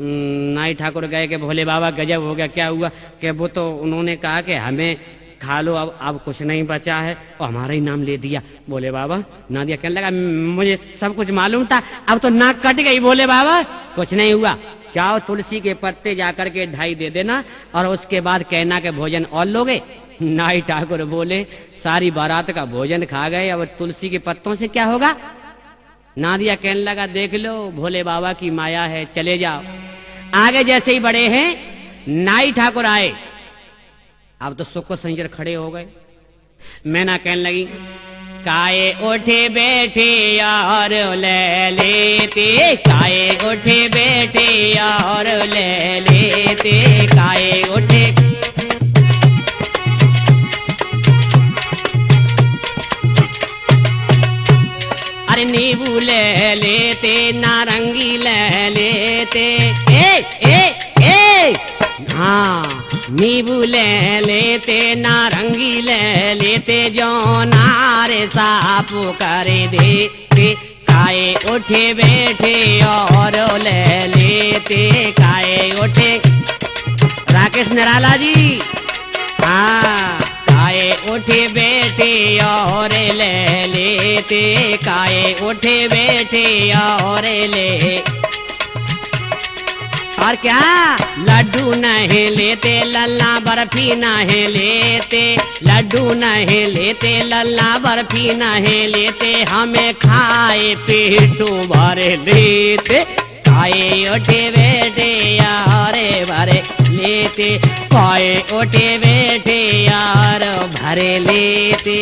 नाई ठाकुर गए कि भोले बाबा गजब हो गया, क्या हुआ? कि वो तो उन्होंने कहा कि हमें खा लो, अब कुछ नहीं बचा है, और हमारा ही नाम ले दिया। बोले बाबा ना दिया, कहने लगा मुझे सब कुछ मालूम था, अब तो नाक कट गई। बोले बाबा कुछ नहीं हुआ, जाओ तुलसी के पत्ते जाकर के ढाई दे देना, और उसके बाद कहना के भोजन और लोगे। नाई ठाकुर बोले सारी बारात का भोजन खा गए, अब तुलसी के पत्तों से क्या होगा? नादिया कहने लगा देख लो भोले बाबा की माया है, चले जाओ। आगे जैसे ही बड़े हैं, नाई ठाकुर आए, अब तो सुख को संजर खड़े हो गए। मैना कहने लगी काए उठे बैठे और ले लेते, काए उठे बैठे और ले लेते, काए उठे। अरे नींबू ले लेते, नारंगी ले लेते, हाँ नींबू ले लेते, नारंगी ले लेते, जो नारे साफ करे देते, काए उठे बैठे और ले लेते, काए उठे। राकेश निराला जी, हाँ काए उठे बैठे और ले लेते, काए उठे बैठे और ले। और क्या लड्डू नहीं लेते, लल्ला बर्फी नहीं लेते, लड्डू नहीं लेते, लल्ला बर्फी नहीं लेते, हमें खाए पेटू भर लेते, खाए उठे बैठे यार भरे लेते, खाए उठे बैठे यार भरे लेते।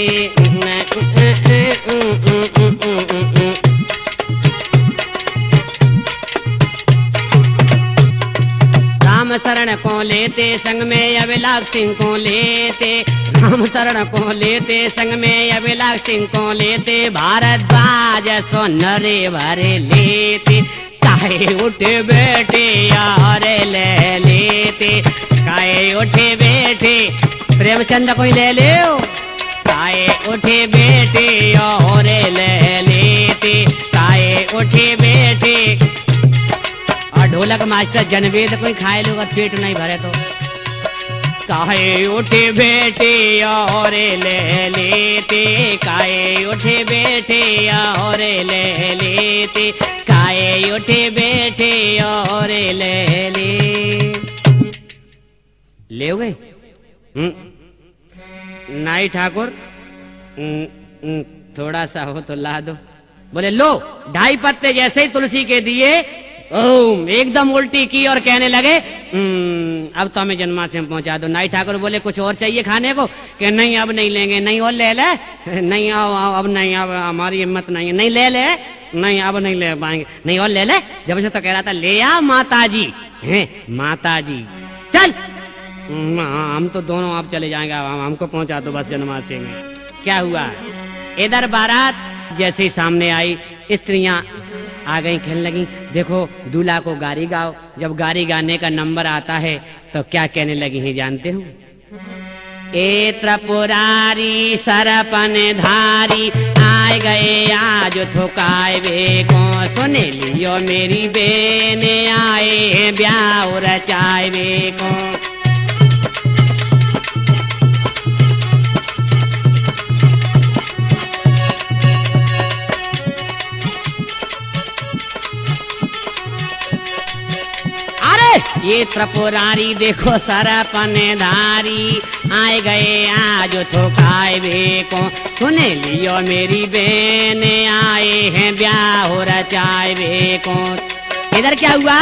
राम शरण को लेते, संग में अभिलाष सिंह को लेते, राम शरण को लेते, संग में अभिलाष सिंह को लेते, भारद्वाज सो नरे भरे लेते, चाहे उठे बैठे यार ले लेते, काए उठे बैठे। प्रेमचंद कोई ले लो, काए उठे बैठे और ले लेते, काए उठे बैठे। और ढोलक मास्टर जनवेद कोई खाए लोग पेट नहीं भरे तो, काहे उठे बैठे और ले लेते, काहे उठे बैठे और ले लेते, काहे उठे बैठे और ले ले। ले गए नाई ठाकुर, थोड़ा सा हो तो ला दो। बोले लो, 2.5 पत्ते जैसे ही तुलसी के दिए, एकदम उल्टी की और कहने लगे अब तो हमें जन्माष्टमी पहुंचा दो। नाई ठाकुर बोले कुछ और चाहिए खाने को? कि नहीं अब नहीं लेंगे। नहीं और ले ले, नहीं आओ अब नहीं, अब हमारी हिम्मत नहीं है। नहीं ले ले, नहीं अब नहीं ले पाएंगे। नहीं और ले ले, जब से तो कह रहा था ले आ माता जी हैं, माता जी चल, हम तो दोनों आप चले जाएंगे, हमको पहुंचा दो बस जन्माष्टमी में। क्या हुआ, इधर बारात जैसे ही सामने आई, स्त्रियां आ गई, कहने लगी देखो दूल्हा को गारी गाओ। जब गारी गाने का नंबर आता है तो क्या कहने लगी हैं जानते हो? ए त्रिपुरारी सरपन धारी, आए गए आज थुकाए वे को, सुन लियो मेरी बेन आए ब्याह रचाए वे को। ये त्रिपुरारी देखो सरपन धारी, आए गए आज थोकाए वे को, सुन लियो मेरी बेन आए हैं ब्याह रचाए वे को। इधर क्या हुआ,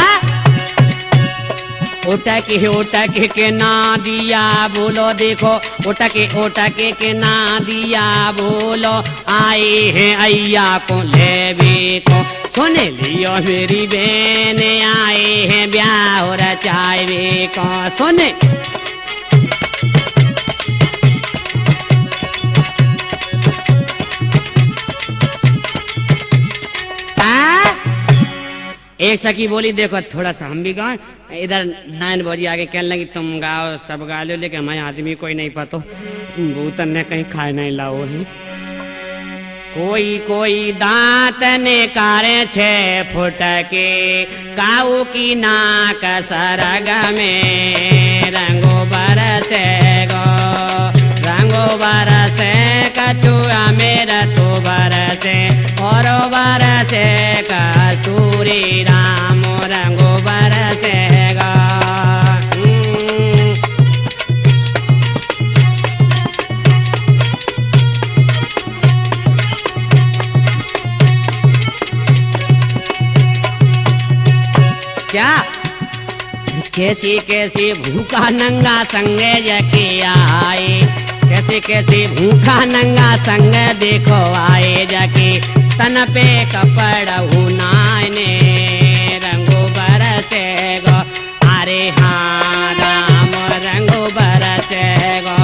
ओटके के ना दिया बोलो, देखो ओटके के ना दिया बोलो, आए हैं अय्या को लेवे को, सुन लियो मेरी बेन आए हैं ब्याह रचाए वे को। सुन एक सखी बोली देखो थोड़ा सा हम भी गाएं। इधर नाइन बजे आगे कहने लगी तुम गाओ, सब गा लो, लेकिन हमारे आदमी कोई नहीं पतो, भूतन ने कहीं खाए नहीं लाओ है। कोई कोई दांत निकारे 6 फुट के, काऊ की नाक सरग में, रंगो बरसे गो रंगो बरसे, कछुआ मेरा तो बरसे और बरसे कस्तूरी राम, रंगो बरसे गो। क्या कैसी कैसी भूखा नंगा संगे जके आए, कैसी कैसी भूखा नंगा संग देखो आए जाके, तन पे कपड़ा हुनाने, रंगो बरसे गो, अरे हाँ राम रंगो बरसे गो,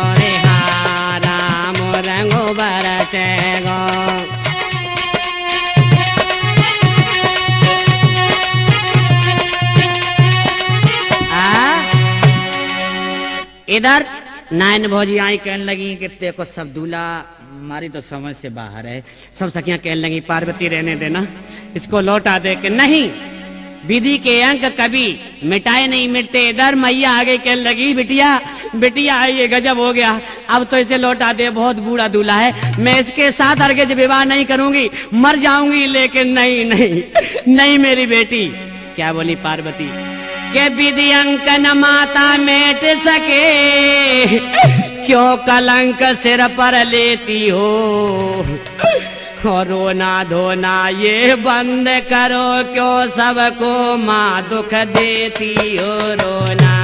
अरे हाँ राम रंगो बरसे गो। इधर नायन भौजी आई कहने लगी कि तेको सब दूल्हा हमारी तो समझ से बाहर है। सब सखियां कहने लगी पार्वती रहने देना, इसको लौटा दे। कि नहीं, विधि के अंक कभी मिटाए नहीं मिटते। इधर मैया आगे कहने लगी बिटिया बिटिया ये गजब हो गया, अब तो इसे लौटा दे, बहुत बूढ़ा दूल्हा है, मैं इसके साथ अर्घ्य विवाह नहीं करूंगी, मर जाऊंगी। लेकिन नहीं नहीं नहीं मेरी बेटी। क्या बोली पार्वती के विधि अंक न माता मेट सके, क्यों कलंक सिर पर लेती हो, और रोना धोना ये बंद करो, क्यों सबको माँ दुख देती हो रोना।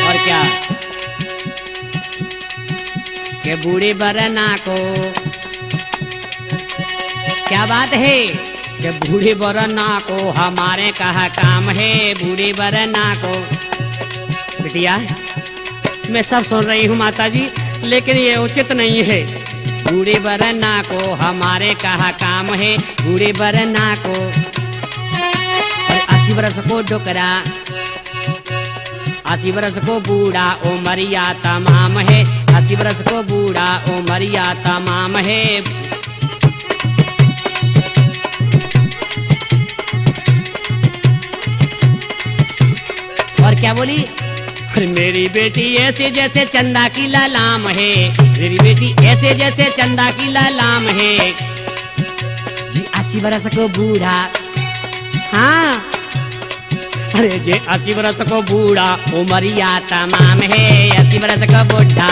और क्या के बूढ़ी बरना को, क्या बात है कि बूढ़ी बरना को हमारे कहा काम है, बूढ़ी बरना को। बिटिया मैं सब सुन रही हूँ माता जी, लेकिन ये उचित नहीं है। बूढ़ी बरना को हमारे कहा काम है, बूढ़ी बरना को। 80 बरस को डुकरा, 80 बरस को बूढ़ा उमरिया तमाम है, 80 बरस को बूढ़ा उमरिया तमाम है। और क्या बोली, मेरी बेटी ऐसे जैसे चंदा की ललाम है, मेरी बेटी ऐसे जैसे चंदा की ललाम है। 80 बरस को बूढ़ा, हाँ अरे जे 80 बरस को बूढ़ा उमरिया तमाम है, 80 बरस का बूढ़ा।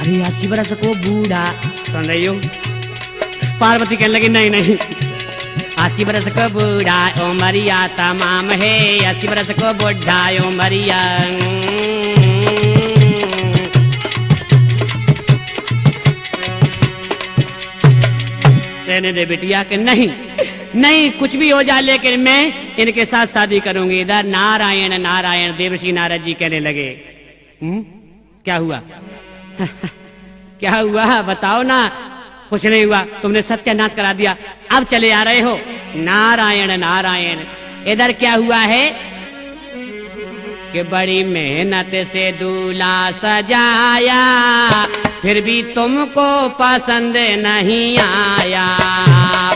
अरे 80 बरस को बूढ़ा, सुन रही हो? पार्वती कहने लगी नहीं नहीं, 80 बरस को बूढ़ा उमरिया तमाम है, 80 बरस को बूढ़ा उमरिया। रहने दे बिटिया के नहीं नहीं कुछ भी हो जाए, लेकिन मैं इनके साथ शादी करूंगी। इधर नारायण नारायण देवर्षि नारद जी कहने लगे क्या हुआ क्या हुआ बताओ ना। कुछ नहीं हुआ, तुमने सत्यानाश करा दिया, अब चले आ रहे हो। नारायण नारायण। इधर क्या हुआ है कि बड़ी मेहनत से दूल्हा सजाया, फिर भी तुमको पसंद नहीं आया।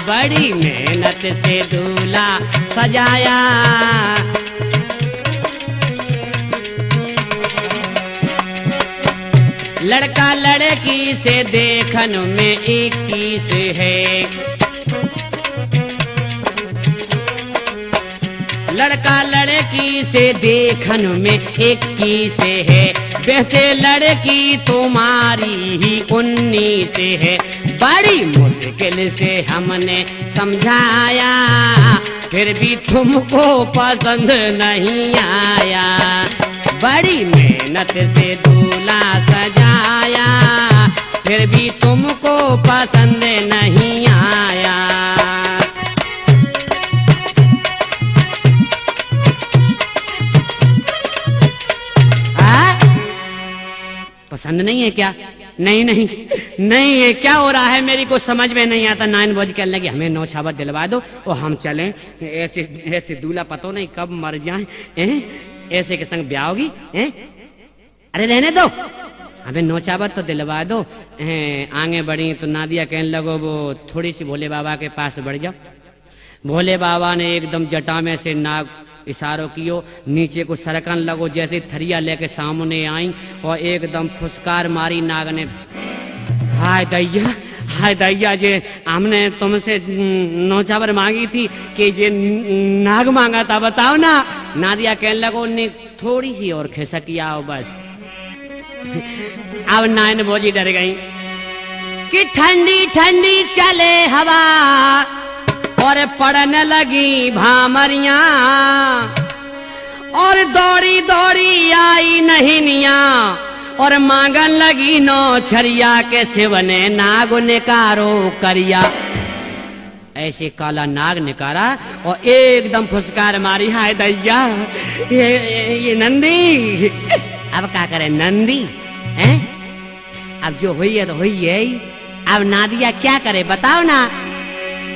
बड़ी मेहनत से दूल्हा सजाया, लड़का लड़की से देखन में 21 है, लड़का लड़की से देखन में 21 है, वैसे लड़की तुम्हारी ही 19 है। बड़ी मुश्किल से हमने समझाया, फिर भी तुमको पसंद नहीं आया। बड़ी मेहनत से दूल्हा सजाया, फिर भी तुमको पसंद नहीं आया। ठंड नहीं है क्या? नहीं नहीं नहीं है, क्या हो रहा है मेरी को समझ में नहीं आता। नाइन बज के लगे हमें नौछावर दिलवा दो और हम चलें। ऐसे ऐसे दूल्हा पतो नहीं कब मर जाए, ऐसे के संग ब्याह होगी। अरे रहने दो, हमें नौछावर तो दिलवा दो। आगे बढ़ी तो नादिया कहने लगो वो थोड़ी सी भोले बाबा के पास बढ़ जाओ। भोले बाबा ने एकदम जटा में से नाग इशारों कियो, नीचे को सरकन लगो। जैसे थरिया लेके सामने आई और एकदम फुसकार मारी नाग ने। हाय दैया जे हमने तुमसे नौछावर मांगी थी कि जे नाग मांगा था, बताओ ना। नादिया कहने लगो ने थोड़ी सी और खिसकी आओ बस। अब नाइन भोजी डर गई कि ठंडी ठंडी चले हवा और पड़ने लगी भामरिया, और दौड़ी दौड़ी आई नहिनिया और मांगन लगी नौछरिया के शिवने नाग निकारो करिया। ऐसे काला नाग निकारा और एकदम फुसकार मारी। हाय दैया ये नंदी, अब क्या करे नंदी हैं? अब जो हुई है तो हुई है। अब नादिया क्या करे बताओ ना।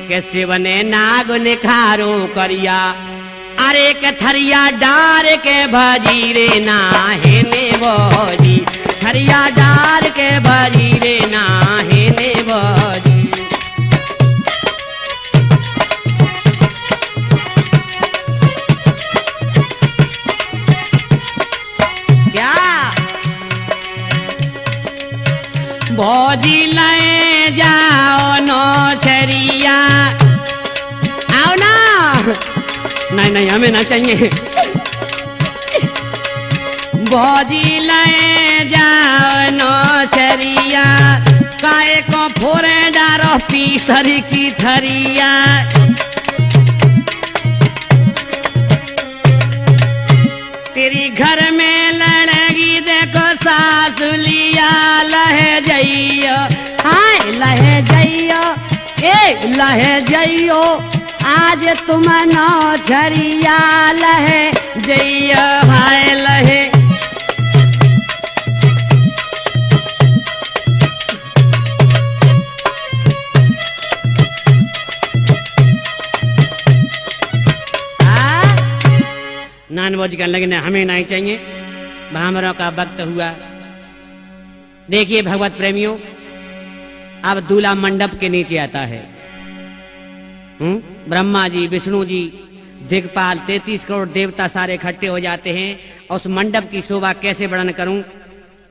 के शिवने नाग निखारो करिया, अरे के थरिया डार के भजी रे नाहे ने भोजी, थरिया डार के भजी रे नाहे ने भोजी। क्या भोजी ले जाओ नौछरिया, आओ ना। नहीं नहीं हमें ना चाहिए। भोजी ले जाओ नौछरिया, काहे को फोरे डारो पीसर की थरिया। तेरी घर में लड़ेगी देखो सासुलिया, लहे जइयो हाय लहे जइयो, ए लहे जइयो आज तुम नौछरिया, लहे जइयो हाय लहे। नान बोझ कर लगे हमें नहीं चाहिए, भामरों का वक्त हुआ। देखिए भगवत प्रेमियों, अब दूल्हा मंडप के नीचे आता है। ब्रह्मा जी, विष्णु जी, दिग्पाल, 33 करोड़ देवता सारे इकट्ठे हो जाते हैं। और उस मंडप की शोभा कैसे वर्णन करूं।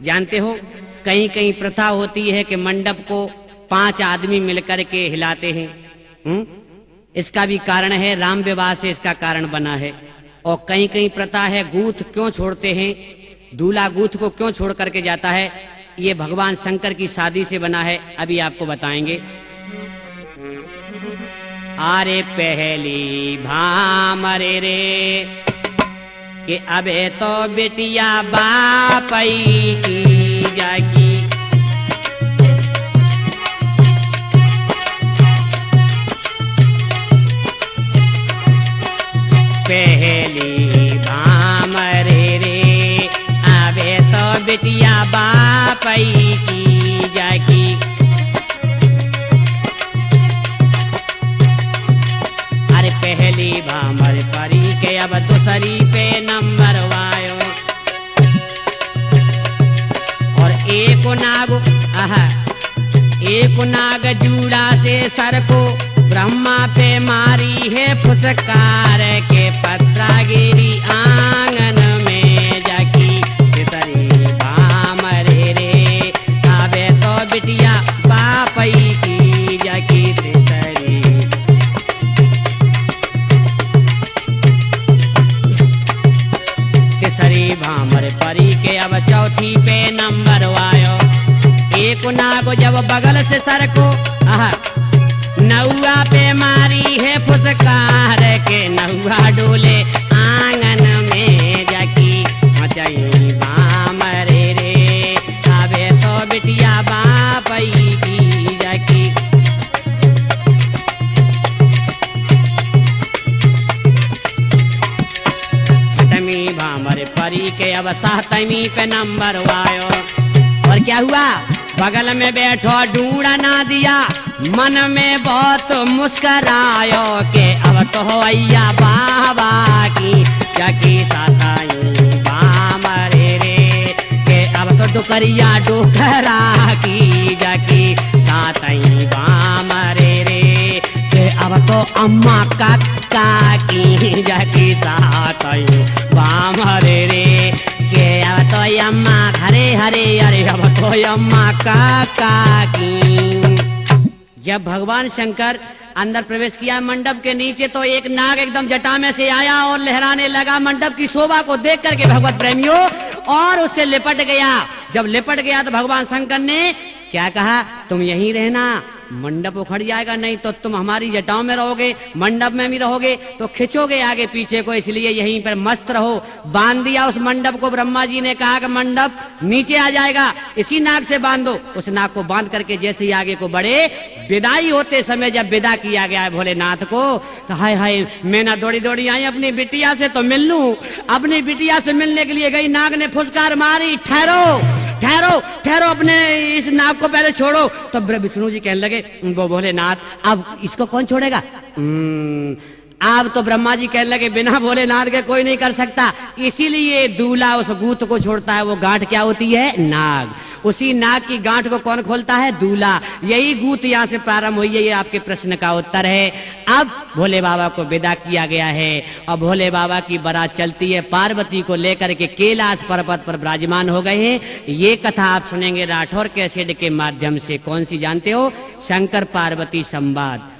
जानते हो कहीं कहीं प्रथा होती है कि मंडप को 5 आदमी मिलकर के हिलाते हैं। इसका भी कारण है, राम विवाह से इसका कारण बना है। और कहीं कहीं प्रथा है गूथ क्यों छोड़ते हैं, दूल्हा गूथ को क्यों छोड़ करके जाता है, ये भगवान शंकर की शादी से बना है। अभी आपको बताएंगे। अरे पहली भामरे रे कि अबे तो बेटिया बापई की जागी, पहली भामरे रे अबे तो बेटिया बापई की जागी। अरे पहली भामर परी के अब दूसरी पे नंबर वायो, और एक नाग जूड़ा से सर को ब्रह्मा पे मारी है फुसकार के पत्रा गिरी आंगन में जाकी। तीसरी भामरे रे आवे तो बिटिया बापई की जाकी। तीसरी भामर परी के अब चौथी पे नंबर आयो। एक नाग जब बगल से सर को नौआ पे मारी है फुसकार के, नौआ डोले आंगन में जाकी। मचाई भामरे रे आवे तो बिटिया बापई की जाकी। छठवीं भामर परी के अब सातवीं पे नंबर आयो। पर क्या हुआ, बगल में बैठो ढूंढा ना दिया, मन में बहुत मुस्करायो के अब तो अय्या बाबा की जाकी साथाई बाम रे के अब तो डुकरिया डोकरा की जाकी साथाई बाम रे के अब तो अम्मा काका की जाकी साथाई बाम रे के अब तो अम्मा हरे हरे अरे अब तो अम्मा काका की। जब भगवान शंकर अंदर प्रवेश किया मंडप के नीचे तो एक नाग एकदम जटा में से आया और लहराने लगा मंडप की शोभा को देख करके भगवत प्रेमियों, और उससे लिपट गया। जब लिपट गया तो भगवान शंकर ने क्या कहा, तुम यहीं रहना, मंडप उखड़ जाएगा, नहीं तो तुम हमारी जटाओं में रहोगे, मंडप में भी रहोगे तो खिंचोगे आगे पीछे को, इसलिए यहीं पर मस्त रहो। बांध दिया उस मंडप को। ब्रह्मा जी ने कहा कि मंडप नीचे आ जाएगा, इसी नाग से बांधो। उस नाग को बांध करके जैसे ही आगे को बढ़े, विदाई होते समय जब विदा किया गया है भोलेनाथ को, तो हाय हाय मैं ना दौड़ी दौड़ी आई अपनी बिटिया से तो मिल लूं। अपनी बिटिया से मिलने के लिए गई, नाग ने फुसकार मारी, ठहरो ठहरो ठहरो, अपने इस नाग को पहले छोड़ो। तो विष्णु जी कहने लगे, वो भोलेनाथ अब इसको कौन छोड़ेगा। अब तो ब्रह्मा जी कहने लगे, बिना भोलेनाथ के कोई नहीं कर सकता, इसीलिए दूल्हा उस गूंथ को छोड़ता है। वो गांठ क्या होती है, नाग। उसी नाग की गांठ को कौन खोलता है, दूल्हा। यही गूंथ यहाँ से प्रारंभ हुई है। ये आपके प्रश्न का उत्तर है। अब भोले बाबा को विदा किया गया है और भोले बाबा की बारात चलती है, पार्वती को लेकर के कैलाश पर्वत पर विराजमान हो गए हैं। ये कथा आप सुनेंगे राठौर कैसेट के माध्यम से। कौन सी जानते हो, शंकर पार्वती संवाद।